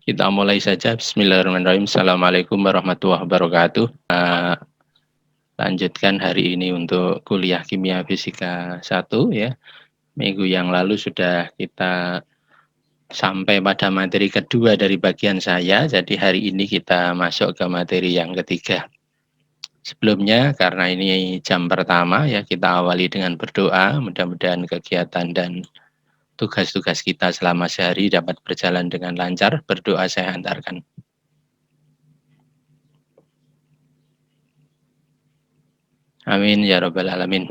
Kita mulai saja. Bismillahirrahmanirrahim. Assalamualaikum warahmatullahi wabarakatuh. Lanjutkan hari ini untuk kuliah kimia fisika 1 ya. Minggu yang lalu sudah kita sampai pada materi kedua dari bagian saya. Jadi hari ini kita masuk ke materi yang ketiga. Sebelumnya karena ini jam pertama ya, kita awali dengan berdoa. Mudah-mudahan kegiatan dan tugas-tugas kita selama sehari dapat berjalan dengan lancar. Berdoa saya antarkan. Amin ya rabbal alamin.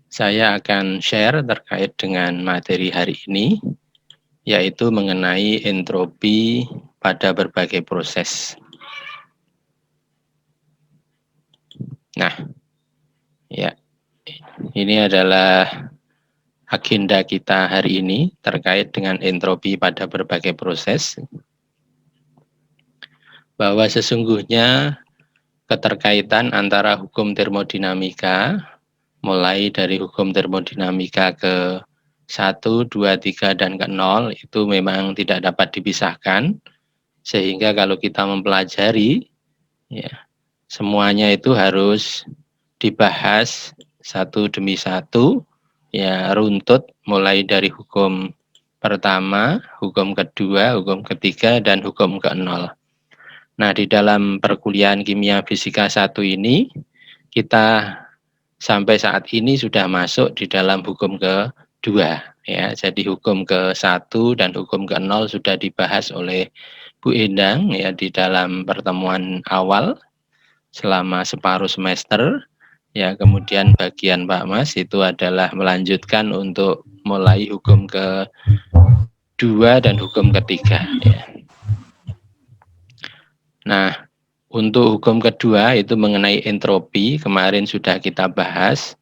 Saya akan share terkait dengan materi hari ini, yaitu mengenai entropi pada berbagai proses. Nah, ya, ini adalah agenda kita hari ini terkait dengan entropi pada berbagai proses. Bahwa sesungguhnya keterkaitan antara hukum termodinamika, mulai dari hukum termodinamika ke 1, 2, 3, dan ke 0 itu memang tidak dapat dipisahkan, sehingga kalau kita mempelajari ya, semuanya itu harus dibahas satu demi satu ya, runtut mulai dari hukum pertama, hukum kedua, hukum ketiga, dan hukum ke-0. Nah, di dalam perkuliahan kimia fisika 1 ini kita sampai saat ini sudah masuk di dalam hukum ke-2 ya. Jadi hukum ke-1 dan hukum ke-0 sudah dibahas oleh Bu Endang ya di dalam pertemuan awal selama separuh semester ya. Kemudian bagian Pak Mas itu adalah melanjutkan untuk mulai hukum ke-2 dan hukum ketiga ya. Nah, untuk hukum kedua itu mengenai entropi, kemarin sudah kita bahas.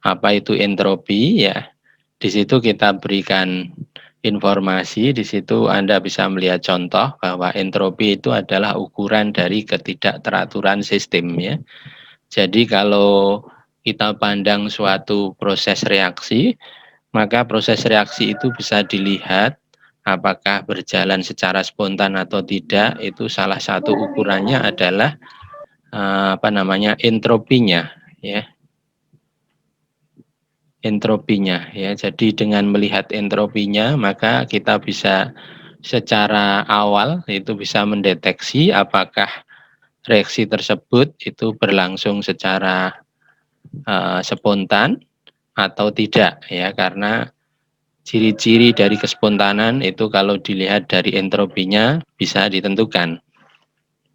Apa itu entropi ya? Di situ kita berikan informasi, di situ Anda bisa melihat contoh bahwa entropi itu adalah ukuran dari ketidakteraturan sistem ya. Jadi kalau kita pandang suatu proses reaksi, maka proses reaksi itu bisa dilihat apakah berjalan secara spontan atau tidak. Itu salah satu ukurannya adalah entropinya ya. Entropinya ya. Jadi dengan melihat entropinya maka kita bisa secara awal itu bisa mendeteksi apakah reaksi tersebut itu berlangsung secara spontan atau tidak ya, karena ciri-ciri dari kespontanan itu kalau dilihat dari entropinya bisa ditentukan.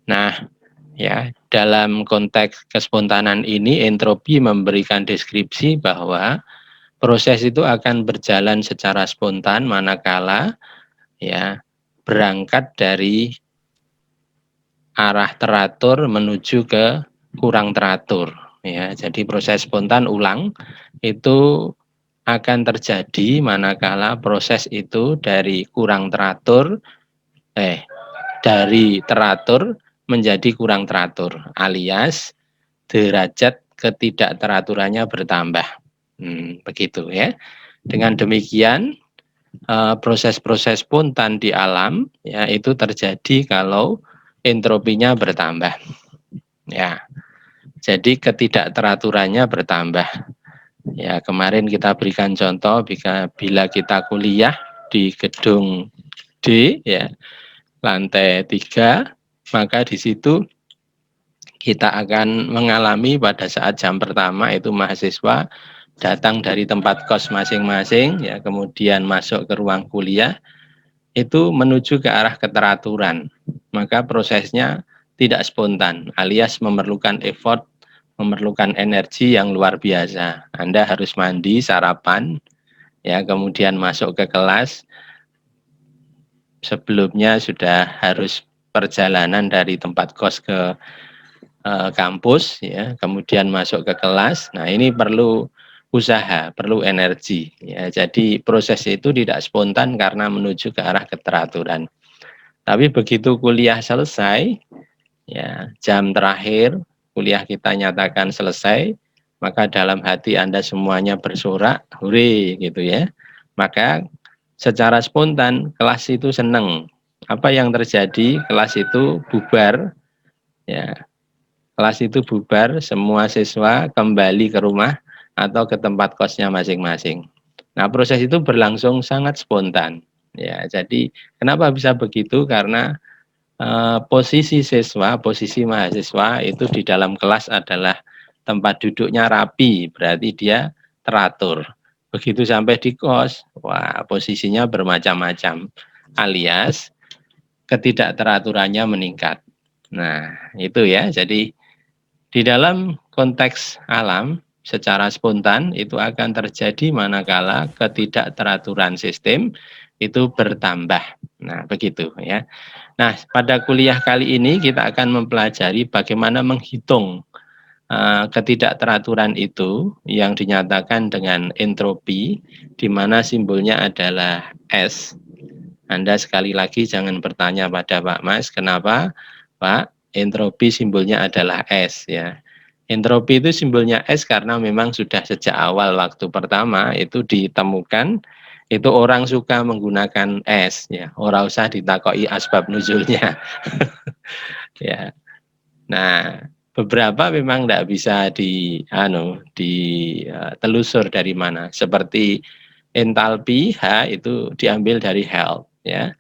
Nah, ya, dalam konteks kespontanan ini entropi memberikan deskripsi bahwa proses itu akan berjalan secara spontan manakala ya berangkat dari arah teratur menuju ke kurang teratur ya. Jadi proses spontan ulang itu akan terjadi manakala proses itu dari kurang teratur dari teratur menjadi kurang teratur, alias derajat ketidakteraturannya bertambah. Begitu ya. Dengan demikian proses-proses spontan di alam ya itu terjadi kalau entropinya bertambah. Ya. Jadi ketidakteraturannya bertambah. Ya, kemarin kita berikan contoh bila kita kuliah di gedung D ya, lantai 3, maka di situ kita akan mengalami pada saat jam pertama itu mahasiswa datang dari tempat kos masing-masing ya, kemudian masuk ke ruang kuliah itu menuju ke arah keteraturan. Maka prosesnya tidak spontan, alias memerlukan effort, memerlukan energi yang luar biasa. Anda harus mandi, sarapan, ya, kemudian masuk ke kelas. Sebelumnya sudah harus perjalanan dari tempat kos ke kampus, ya, kemudian masuk ke kelas. Nah, ini perlu usaha, perlu energi. Ya, jadi proses itu tidak spontan karena menuju ke arah keteraturan. Tapi begitu kuliah selesai, ya, jam terakhir kuliah kita nyatakan selesai, maka dalam hati Anda semuanya bersorak, hore gitu ya. Maka secara spontan kelas itu senang apa yang terjadi? Kelas itu bubar, ya. Kelas itu bubar, semua siswa kembali ke rumah atau ke tempat kosnya masing-masing. Nah, proses itu berlangsung sangat spontan. Ya, jadi kenapa bisa begitu? Karena posisi siswa, posisi mahasiswa itu di dalam kelas adalah tempat duduknya rapi, berarti dia teratur. Begitu sampai di kos, wah posisinya bermacam-macam, alias ketidakteraturannya meningkat. Nah, itu ya. Jadi di dalam konteks alam secara spontan itu akan terjadi manakala ketidakteraturan sistem itu bertambah. Nah, begitu ya. Nah, pada kuliah kali ini kita akan mempelajari bagaimana menghitung ketidakteraturan itu yang dinyatakan dengan entropi, di mana simbolnya adalah S. Anda sekali lagi jangan bertanya pada Pak Mas, kenapa Pak entropi simbolnya adalah S ya. Entropi itu simbolnya S karena memang sudah sejak awal waktu pertama itu ditemukan itu orang suka menggunakan S ya. Ora usah ditakoi asbab nuzulnya. Ya. Nah, beberapa memang tidak bisa ditelusur dari mana. Seperti entalpi H itu diambil dari health ya.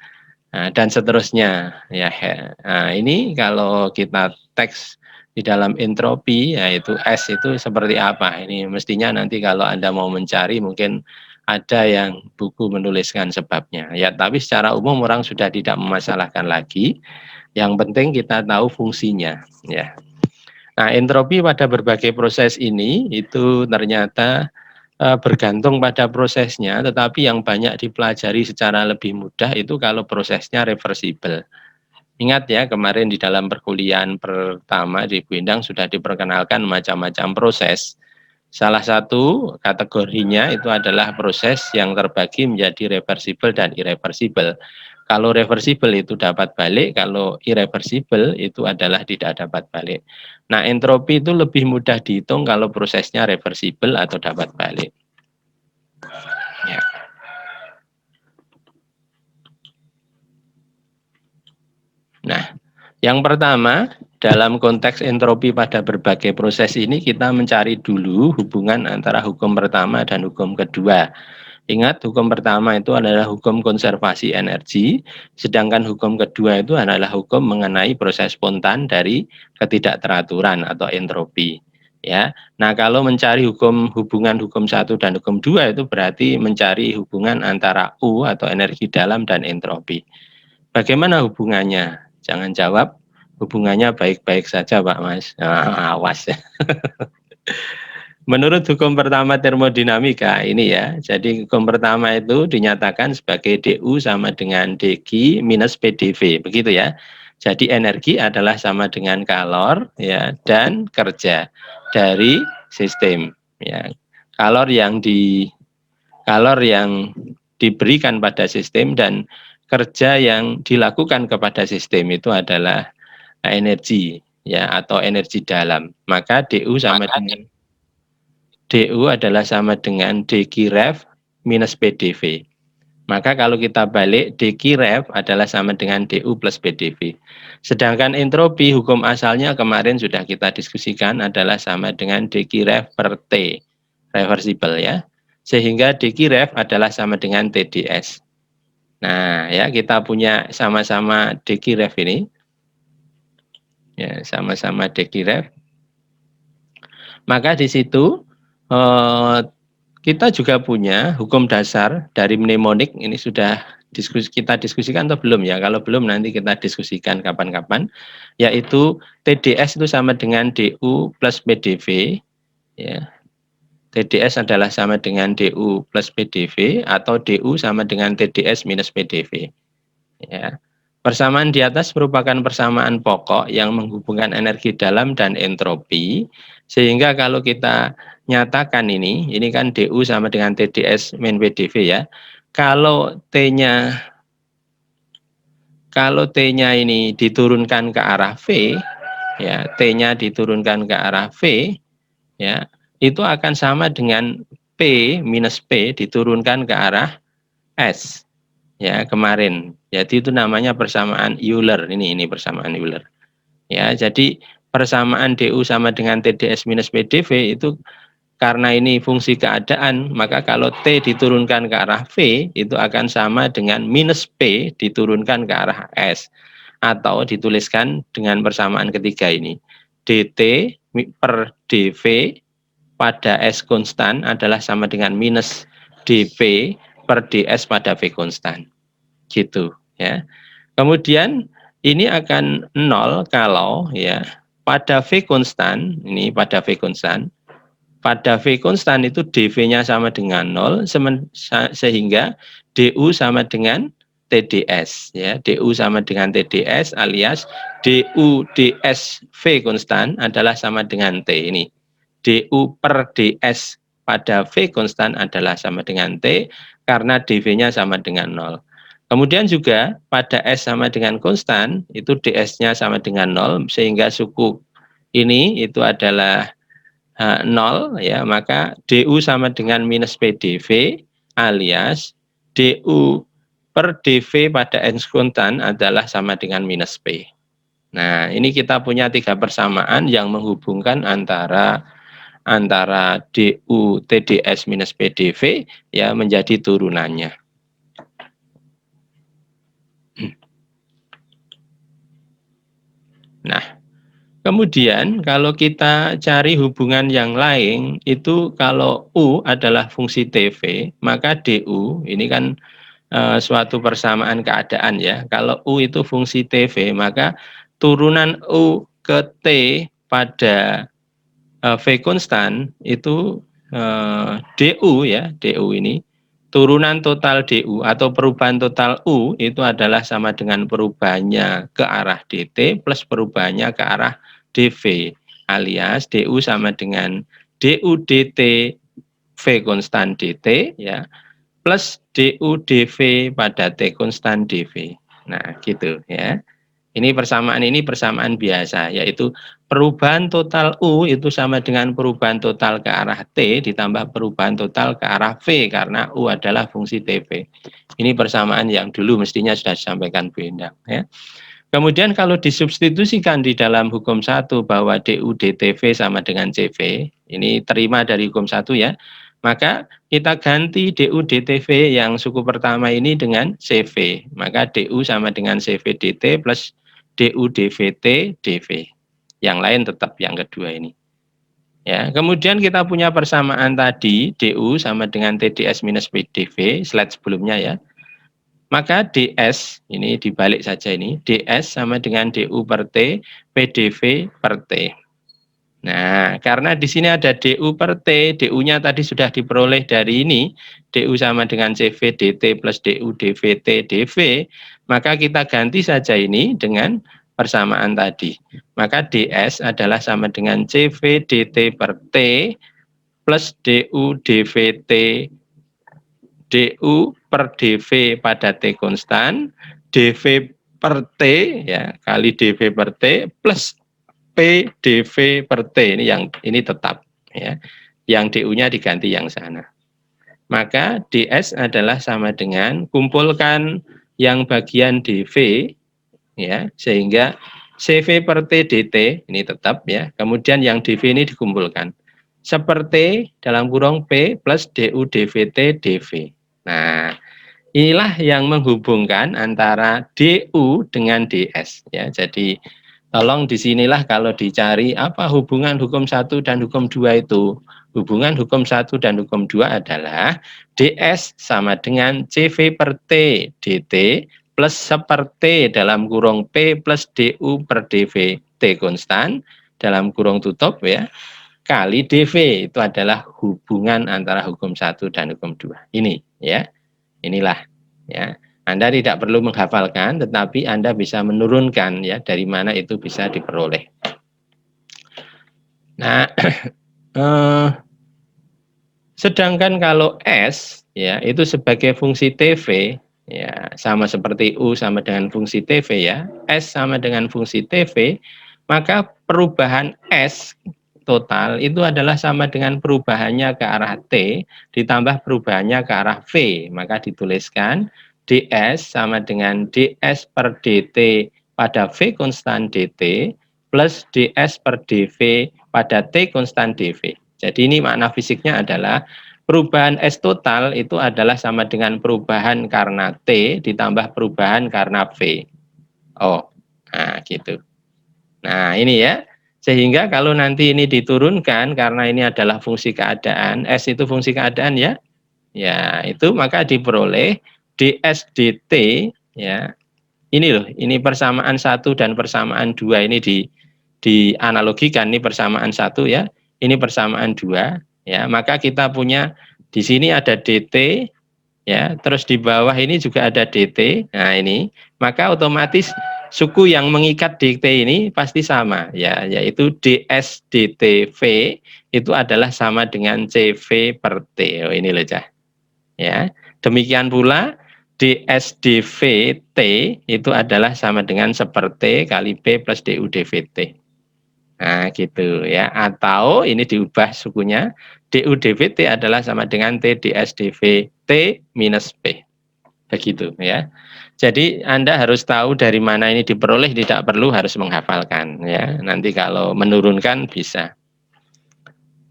Nah, dan seterusnya ya. Nah, ini kalau kita teks di dalam entropi yaitu S itu seperti apa? Ini mestinya nanti kalau Anda mau mencari mungkin ada yang buku menuliskan sebabnya. Ya, tapi secara umum orang sudah tidak memasalahkan lagi. Yang penting kita tahu fungsinya ya. Nah, entropi pada berbagai proses ini itu ternyata bergantung pada prosesnya, tetapi yang banyak dipelajari secara lebih mudah itu kalau prosesnya reversibel. Ingat ya, kemarin di dalam perkuliahan pertama di Bu Endang sudah diperkenalkan macam-macam proses. Salah satu kategorinya itu adalah proses yang terbagi menjadi reversibel dan irreversibel. Kalau reversibel itu dapat balik, kalau irreversibel itu adalah tidak dapat balik. Nah, entropi itu lebih mudah dihitung kalau prosesnya reversibel atau dapat balik. Ya. Nah, yang pertama, dalam konteks entropi pada berbagai proses ini kita mencari dulu hubungan antara hukum pertama dan hukum kedua. Ingat, hukum pertama itu adalah hukum konservasi energi, sedangkan hukum kedua itu adalah hukum mengenai proses spontan dari ketidakteraturan atau entropi. Ya, nah kalau mencari hubungan hukum satu dan hukum dua itu berarti mencari hubungan antara U atau energi dalam dan entropi. Bagaimana hubungannya? Jangan jawab hubungannya baik-baik saja, Pak Mas. Nah, awas ya. Menurut hukum pertama termodinamika ini ya, jadi hukum pertama itu dinyatakan sebagai DU sama dengan dG minus PdV, begitu ya. Jadi energi adalah sama dengan kalor ya dan kerja dari sistem ya. Kalor yang diberikan pada sistem dan kerja yang dilakukan kepada sistem itu adalah energi ya atau energi dalam. Maka DU adalah sama dengan dG ref minus PdV. Maka kalau kita balik, dG ref adalah sama dengan DU plus PdV. Sedangkan entropi, hukum asalnya kemarin sudah kita diskusikan adalah sama dengan dG ref per T. Reversible ya. Sehingga dG ref adalah sama dengan TdS. Nah ya kita punya sama-sama dG ref ini. Ya sama-sama dG ref. Maka di situ kita juga punya hukum dasar dari mnemonik, ini sudah kita diskusikan atau belum ya? Kalau belum nanti kita diskusikan kapan-kapan, yaitu TdS itu sama dengan DU plus PdV, ya. TdS adalah sama dengan DU plus PdV atau DU sama dengan TdS minus PdV. Ya. Persamaan di atas merupakan persamaan pokok yang menghubungkan energi dalam dan entropi, sehingga kalau kita nyatakan ini kan DU sama dengan TdS min PdV ya. Kalau T-nya ini diturunkan ke arah V, ya, T-nya diturunkan ke arah V, ya, itu akan sama dengan P minus P diturunkan ke arah S. ya kemarin. Jadi itu namanya persamaan Euler. Ini persamaan Euler. Ya, jadi persamaan DU sama dengan TDS minus PDV itu karena ini fungsi keadaan, maka kalau T diturunkan ke arah V, itu akan sama dengan minus P diturunkan ke arah S. Atau dituliskan dengan persamaan ketiga ini. DT per DV pada S konstan adalah sama dengan minus DV per DS pada V konstan. Gitu ya. Kemudian ini akan nol kalau ya pada V konstan, ini pada V konstan, pada V konstan itu dV-nya sama dengan 0 sehingga DU sama dengan TDS ya. DU sama dengan TDS alias DU DS V konstan adalah sama dengan T ini. DU per DS pada V konstan adalah sama dengan T karena dV-nya sama dengan 0. Kemudian juga pada S sama dengan konstan itu DS-nya sama dengan 0 sehingga suku ini itu adalah 0 ya, maka DU sama dengan minus PDV alias DU per DV pada S konstan adalah sama dengan minus P. Nah, ini kita punya 3 persamaan yang menghubungkan antara DU TDS minus PDV ya menjadi turunannya. Nah, kemudian kalau kita cari hubungan yang lain, itu kalau U adalah fungsi TV, maka DU, ini kan suatu persamaan keadaan ya. Kalau U itu fungsi TV, maka turunan U ke T pada V konstan itu DU ya, DU ini. Turunan total DU atau perubahan total U itu adalah sama dengan perubahannya ke arah DT plus perubahannya ke arah DV alias DU sama dengan DU DT V konstan DT ya plus DU DV pada T konstan DV. Nah, gitu ya. Ini persamaan biasa, yaitu perubahan total U itu sama dengan perubahan total ke arah T ditambah perubahan total ke arah V karena U adalah fungsi TV. Ini persamaan yang dulu mestinya sudah disampaikan Bu Endang ya. Kemudian kalau disubstitusikan di dalam hukum 1 bahwa DU DTV sama dengan CV, ini terima dari hukum 1 ya, maka kita ganti DU DTV yang suku pertama ini dengan CV. Maka DU sama dengan CV DT plus DU DVT DV. Yang lain tetap yang kedua ini. Ya, kemudian kita punya persamaan tadi DU sama dengan TDS minus PDV, slide sebelumnya ya. Maka DS, ini dibalik saja ini, DS sama dengan DU per T, PDV per T. Nah, karena di sini ada DU per T, DU-nya tadi sudah diperoleh dari ini, DU sama dengan CV DT plus DU DVT DV, maka kita ganti saja ini dengan persamaan tadi. Maka DS adalah sama dengan CV DT per T plus DU DVT DU per DV pada T konstan, DV per T ya kali DV per T plus P DV per T ini tetap ya. Yang DU-nya diganti yang sana. Maka DS adalah sama dengan kumpulkan yang bagian DV ya sehingga CV per T DT ini tetap ya. Kemudian yang DV ini dikumpulkan. Seperti dalam kurung P plus DU DVT DV. Nah, inilah yang menghubungkan antara DU dengan DS ya. Jadi tolong disinilah kalau dicari apa hubungan hukum 1 dan hukum 2 itu. Hubungan hukum 1 dan hukum 2 adalah DS sama dengan CV per T DT plus seperti dalam kurung P plus DU per DV T konstan dalam kurung tutup ya kali DV itu adalah hubungan antara hukum 1 dan hukum 2. Ini ya. Inilah ya. Anda tidak perlu menghafalkan tetapi Anda bisa menurunkan ya dari mana itu bisa diperoleh. Nah, sedangkan kalau S ya itu sebagai fungsi TV ya sama seperti U sama dengan fungsi TV ya. S sama dengan fungsi TV, maka perubahan S total itu adalah sama dengan perubahannya ke arah T ditambah perubahannya ke arah V. Maka dituliskan ds sama dengan ds per dt pada V konstan dt plus ds per dv pada T konstan dv. Jadi ini makna fisiknya adalah perubahan S total itu adalah sama dengan perubahan karena T ditambah perubahan karena V. Oh, nah gitu. Nah ini ya, sehingga kalau nanti ini diturunkan karena ini adalah fungsi keadaan, S itu fungsi keadaan ya, ya itu maka diperoleh ds dt ya. Ini loh, ini persamaan 1 dan persamaan 2 ini dianalogikan, ini persamaan 1 ya, ini persamaan 2 ya, maka kita punya di sini ada dt ya, terus di bawah ini juga ada dt. Nah, ini maka otomatis suku yang mengikat dt ini pasti sama ya, yaitu ds dt v itu adalah sama dengan cv per t. Oh, ini loh Cah. Ya. Demikian pula ds dv t itu adalah sama dengan seperti kali b plus du dvt. Nah, gitu ya. Atau ini diubah sukunya, du dvt adalah sama dengan t ds dv t minus p. Begitu ya. Jadi Anda harus tahu dari mana ini diperoleh, tidak perlu harus menghafalkan ya. Nanti kalau menurunkan bisa.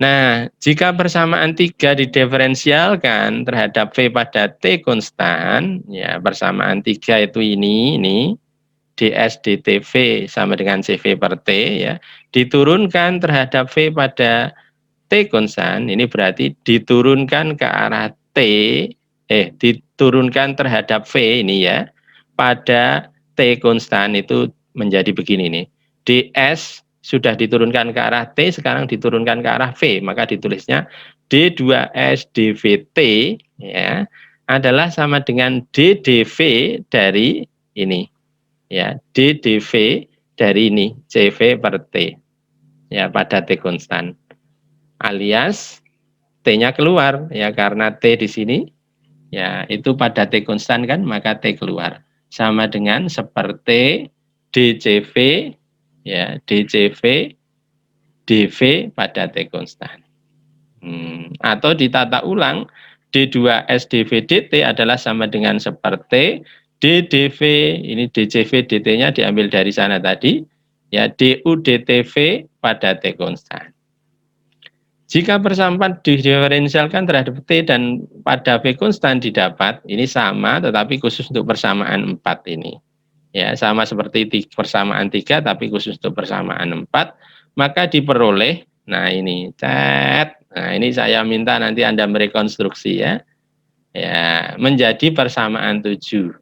Nah, jika persamaan 3 didiferensialkan terhadap V pada T konstan, ya persamaan 3 itu ini ds dtv sama dengan CV per T ya, diturunkan terhadap V pada T konstan, ini berarti diturunkan ke arah T, diturunkan terhadap V ini ya, pada T konstan itu menjadi begini nih, ds sudah diturunkan ke arah T, sekarang diturunkan ke arah V, maka ditulisnya D2S dVT ya, adalah sama dengan DdV dari ini ya, DdV dari ini CV per T ya pada T konstan, alias T-nya keluar ya, karena T di sini ya itu pada T konstan kan, maka T keluar sama dengan seperti DCV ya, DCV dV pada T konstan. Atau ditata ulang, D2S dV dt adalah sama dengan seperti DdV, ini DCV dt-nya diambil dari sana tadi, ya du dtv pada T konstan. Jika persamaan didiferensialkan terhadap T dan pada V konstan didapat, ini sama tetapi khusus untuk persamaan 4 ini. Ya, sama seperti persamaan 3 tapi khusus untuk persamaan 4, maka diperoleh, nah ini, nah ini saya minta nanti Anda merekonstruksi ya. Ya, menjadi persamaan 7.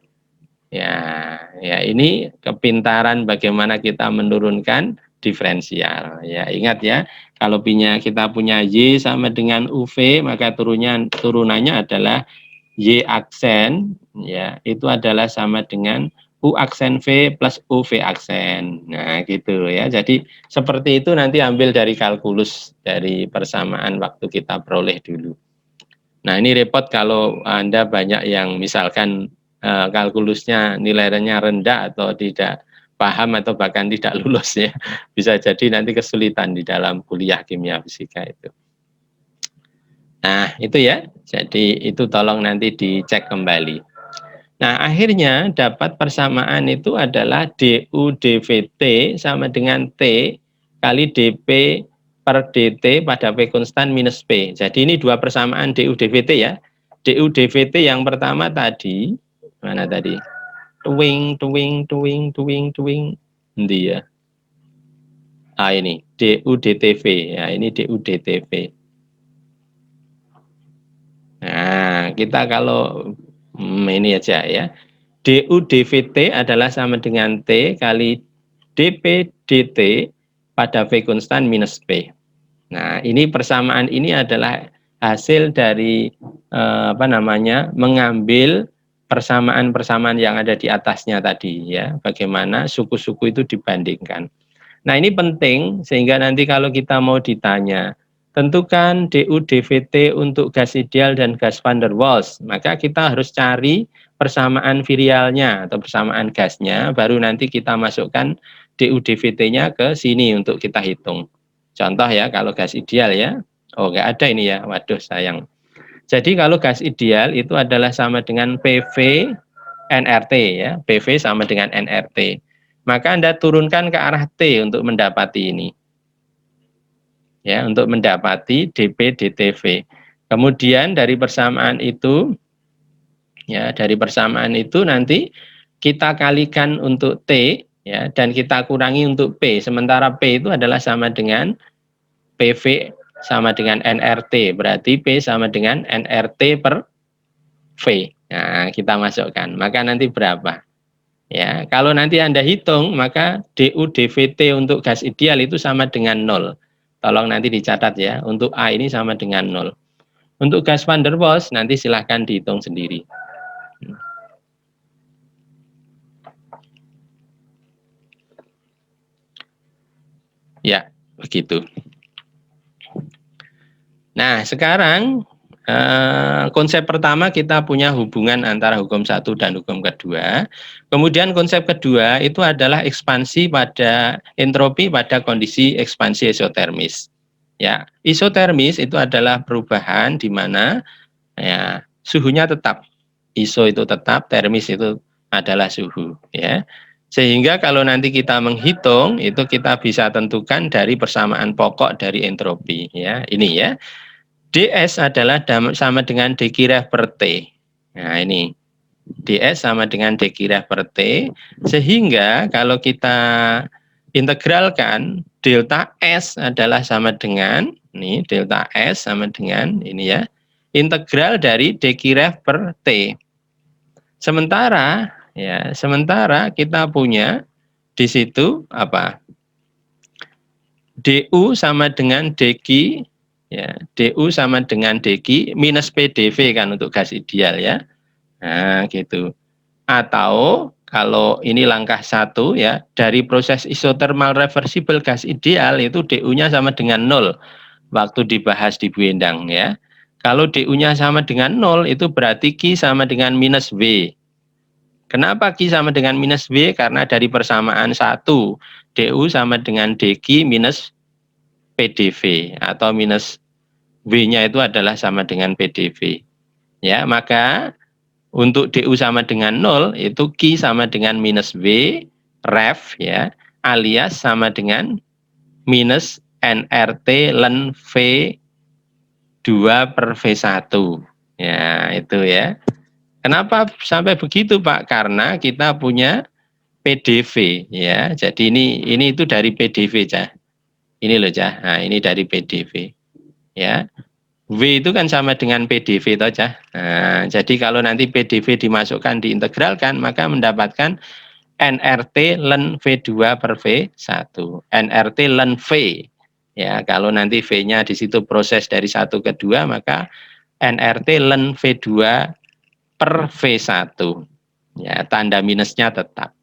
Ya, ini kepintaran bagaimana kita menurunkan diferensial. Ya, ingat ya, kalau kita punya Y sama dengan UV, maka turunannya adalah Y aksen, ya, itu adalah sama dengan U aksen V plus UV aksen. Nah, gitu ya. Jadi seperti itu nanti ambil dari kalkulus dari persamaan waktu kita peroleh dulu. Nah, ini repot kalau Anda banyak yang misalkan kalkulusnya nilainya rendah atau tidak paham atau bahkan tidak lulus ya. Bisa jadi nanti kesulitan di dalam kuliah kimia fisika itu. Nah, itu ya. Jadi itu tolong nanti dicek kembali. Nah, akhirnya dapat persamaan itu adalah du dvt sama dengan T kali dp per dt pada V konstan minus P. Jadi ini dua persamaan du dvt ya. Du dvt yang pertama tadi, mana tadi? Tuwing. Nanti ya. Ah ini, du dtv. Ya, ini du dtv. Nah, kita kalau ini aja ya. Du dvt adalah sama dengan T kali dp dt pada V konstan minus P. Nah, ini persamaan ini adalah hasil dari mengambil persamaan-persamaan yang ada di atasnya tadi ya. Bagaimana suku-suku itu dibandingkan. Nah, ini penting sehingga nanti kalau kita mau ditanya, tentukan du dvt untuk gas ideal dan gas van der Waals, maka kita harus cari persamaan virialnya atau persamaan gasnya, baru nanti kita masukkan du dvt-nya ke sini untuk kita hitung. Contoh ya, kalau gas ideal ya, oh nggak ada ini ya, waduh sayang. Jadi kalau gas ideal itu adalah sama dengan PV nRT ya, PV sama dengan nRT. Maka Anda turunkan ke arah T untuk mendapati ini. Ya, untuk mendapati dP dTV. Kemudian dari persamaan itu ya, dari persamaan itu nanti kita kalikan untuk T ya, dan kita kurangi untuk P. Sementara P itu adalah sama dengan PV sama dengan nRT, berarti P sama dengan nRT per V. Nah, kita masukkan. Maka nanti berapa? Ya, kalau nanti Anda hitung, maka DU dVT untuk gas ideal itu sama dengan 0. Tolong nanti dicatat ya, untuk A ini sama dengan 0. Untuk gas van der Waals nanti silahkan dihitung sendiri. Ya, begitu. Nah, sekarang konsep pertama kita punya hubungan antara hukum satu dan hukum kedua. Kemudian konsep kedua itu adalah ekspansi pada entropi pada kondisi ekspansi isotermis. Ya, isotermis itu adalah perubahan di mana ya suhunya tetap. Iso itu tetap, termis itu adalah suhu, ya. Sehingga kalau nanti kita menghitung itu kita bisa tentukan dari persamaan pokok dari entropi, ya. Ini ya. DS adalah sama dengan dq per T. Nah, ini. DS sama dengan dq per T, sehingga kalau kita integralkan delta S adalah sama dengan ini, delta S sama dengan ini ya, integral dari dq per T. Sementara ya, sementara kita punya di situ apa? DU sama dengan dq ya, DU sama dengan dq minus PDV kan untuk gas ideal ya. Nah, gitu. Atau kalau ini langkah 1 ya, dari proses isotermal reversible gas ideal itu DU-nya sama dengan 0 waktu dibahas di Bu Endang ya. Kalau DU-nya sama dengan 0 itu berarti Q sama dengan minus W. Kenapa Q sama dengan minus W? Karena dari persamaan 1 DU sama dengan dQ minus PDV atau minus W-nya itu adalah sama dengan PDV. Ya, maka untuk DU sama dengan 0 itu Q sama dengan minus W ref ya, alias sama dengan minus nRT ln V2 per V1. Ya, itu ya. Kenapa sampai begitu, Pak? Karena kita punya PDV ya. Jadi ini itu dari PDV, Cah. Ini loh, Cah. Nah, ini dari PDV. Ya. W itu kan sama dengan PDV toh, Cah. Nah, jadi kalau nanti PDV dimasukkan diintegralkan maka mendapatkan nRT ln V2 per V1. nRT ln V. Ya, kalau nanti V-nya di situ proses dari 1 ke 2 maka nRT ln V2 per V1. Ya, tanda minusnya tetap.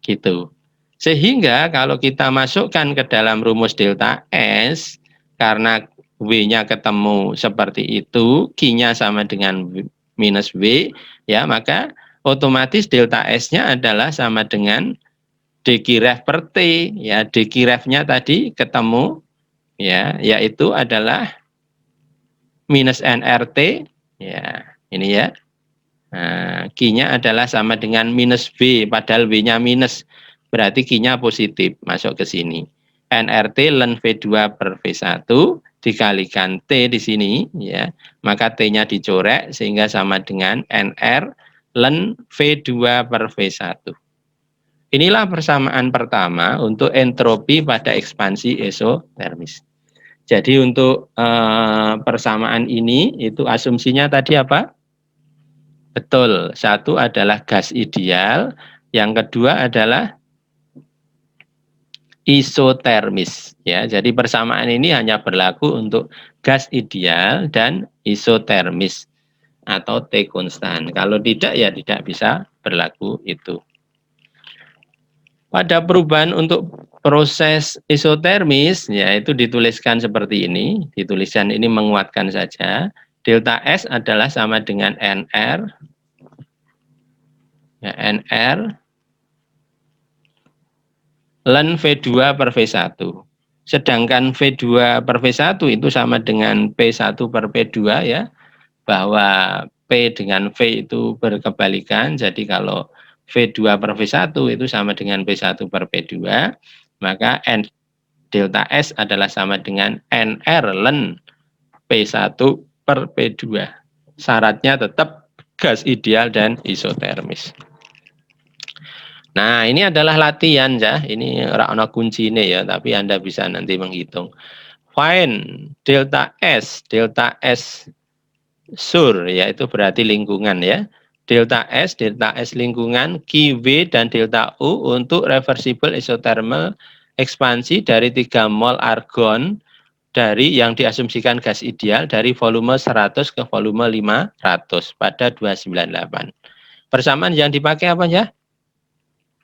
Gitu. Sehingga kalau kita masukkan ke dalam rumus delta S, karena W-nya ketemu seperti itu, Q-nya sama dengan minus W, ya maka otomatis delta S-nya adalah sama dengan dq ref per T, ya dq ref-nya tadi ketemu, ya yaitu adalah minus nRT, ya ini ya. Nah, Q-nya adalah sama dengan minus V, padahal W-nya minus. Berarti Q-nya positif, masuk ke sini. nRT ln V2 per V1 dikalikan T di sini, ya maka T-nya dicorek sehingga sama dengan NR ln V2 per V1. Inilah persamaan pertama untuk entropi pada ekspansi isotermis. Jadi untuk persamaan ini, itu asumsinya tadi apa? Betul, satu adalah gas ideal, yang kedua adalah isotermis. Ya, jadi persamaan ini hanya berlaku untuk gas ideal dan isotermis atau T konstan. Kalau tidak ya tidak bisa berlaku itu. Pada perubahan untuk proses isotermis, ya itu dituliskan seperti ini. Dituliskan ini menguatkan saja. Delta S adalah sama dengan NR. Ya, NR ln V2 per V1. Sedangkan V2 per V1 itu sama dengan P1 per P2 ya. Bahwa P dengan V itu berkebalikan. Jadi kalau V2 per V1 itu sama dengan P1 per P2, maka N delta S adalah sama dengan NR ln P1 per P2. Syaratnya tetap gas ideal dan isotermis. Nah, ini adalah latihan ya. Ini ora kunci ini ya, tapi Anda bisa nanti menghitung. Find delta S sur, yaitu berarti lingkungan ya. Delta S lingkungan, QV dan delta U untuk reversible isothermal ekspansi dari 3 mol argon dari yang diasumsikan gas ideal dari volume 100 ke volume 500 pada 298. Persamaan yang dipakai apa ya?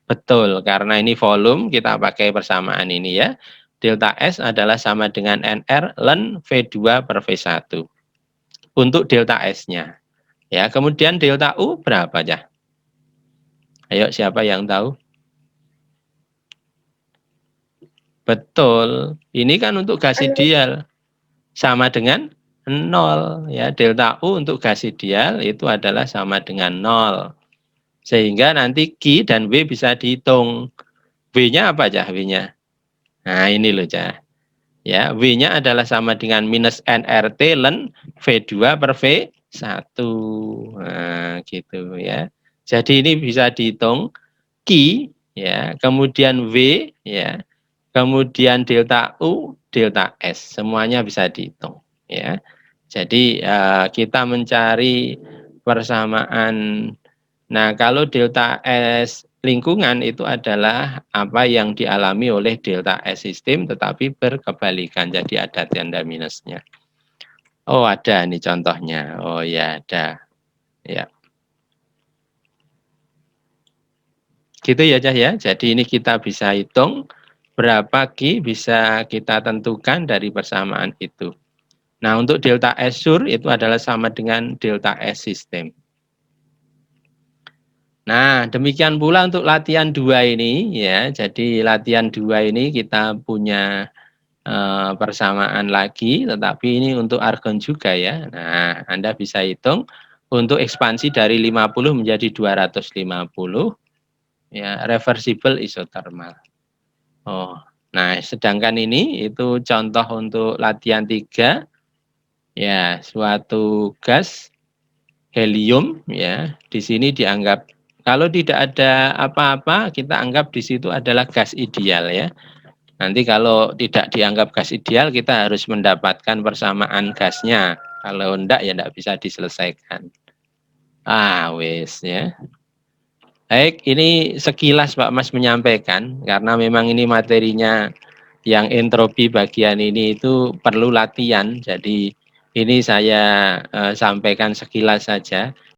Betul, karena ini volume kita pakai persamaan ini ya. Delta S adalah sama dengan NR ln V2 per V1 untuk delta S-nya. Ya, kemudian delta U berapa ya? Ayo siapa yang tahu? Betul, ini kan untuk gas ideal sama dengan 0 ya. Delta U untuk gas ideal itu adalah sama dengan 0. Sehingga nanti Q dan W bisa dihitung. W-nya apa aja W-nya? Nah, ini loh ya. Ya, W-nya adalah sama dengan minus nRT ln V2 per V1. Nah, gitu ya. Jadi ini bisa dihitung Q ya, kemudian W ya, kemudian delta U, delta S, semuanya bisa dihitung ya. Jadi kita mencari persamaan. Nah, kalau delta S lingkungan itu adalah apa yang dialami oleh delta S sistem tetapi berkebalikan. Jadi ada tanda minusnya. Oh, ada nih contohnya. Oh ya, ada. Ya. Gitu ya, Cah ya. Jadi ini kita bisa hitung berapa Q bisa kita tentukan dari persamaan itu. Nah, untuk delta S sur itu adalah sama dengan delta S sistem. Nah, demikian pula untuk latihan 2 ini ya. Jadi latihan 2 ini kita punya persamaan lagi, tetapi ini untuk argon juga ya. Nah, Anda bisa hitung untuk ekspansi dari 50 menjadi 250 ya, reversible isothermal. Oh, nah sedangkan ini itu contoh untuk latihan 3 ya, suatu gas helium ya. Di sini dianggap kalau tidak ada apa-apa, kita anggap di situ adalah gas ideal ya. Nanti kalau tidak dianggap gas ideal, kita harus mendapatkan persamaan gasnya. Kalau enggak ya enggak bisa diselesaikan. Wes ya. Baik, ini sekilas Pak Mas menyampaikan, karena memang ini materinya yang entropi bagian ini itu perlu latihan. Jadi ini saya sampaikan sekilas saja.